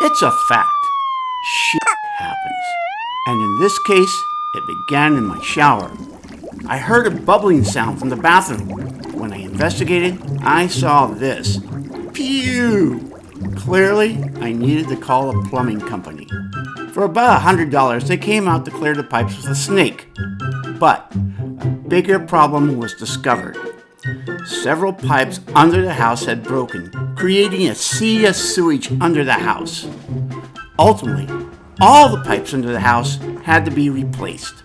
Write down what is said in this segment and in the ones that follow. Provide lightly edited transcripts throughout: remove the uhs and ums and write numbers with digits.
It's a fact. Shit happens. And in this case, it began in my shower. I heard a bubbling sound from the bathroom. When I investigated, I saw this. Pew! Clearly, I needed to call a plumbing company. For about $100, they came out to clear the pipes with a snake. But a bigger problem was discovered. Several pipes under the house had broken, creating a sea of sewage under the house. Ultimately, all the pipes under the house had to be replaced.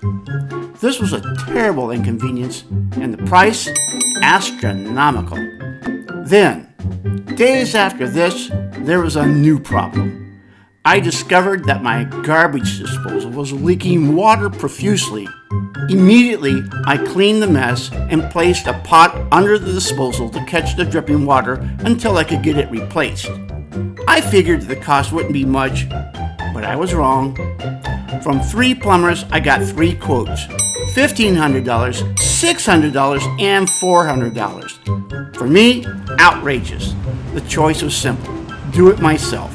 This was a terrible inconvenience, and the price astronomical. Then, days after this, there was a new problem. I discovered that my garbage disposal was leaking water profusely. Immediately, I cleaned the mess and placed a pot under the disposal to catch the dripping water until I could get it replaced. I figured the cost wouldn't be much, but I was wrong. From 3 plumbers, I got 3 quotes: $1,500, $600, and $400. For me, outrageous. The choice was simple: do it myself.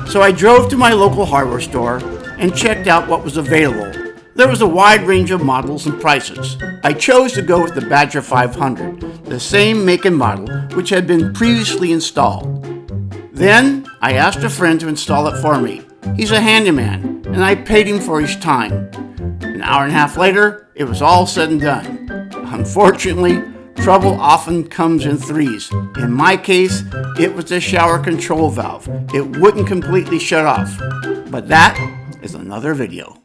So I drove to my local hardware store and checked out what was available. There was a wide range of models and prices. I chose to go with the Badger 500, the same make and model which had been previously installed. Then I asked a friend to install it for me. He's a handyman, and I paid him for his time. An hour and a half later, it was all said and done. Unfortunately, trouble often comes in threes. In my case, it was the shower control valve. It wouldn't completely shut off. But that is another video.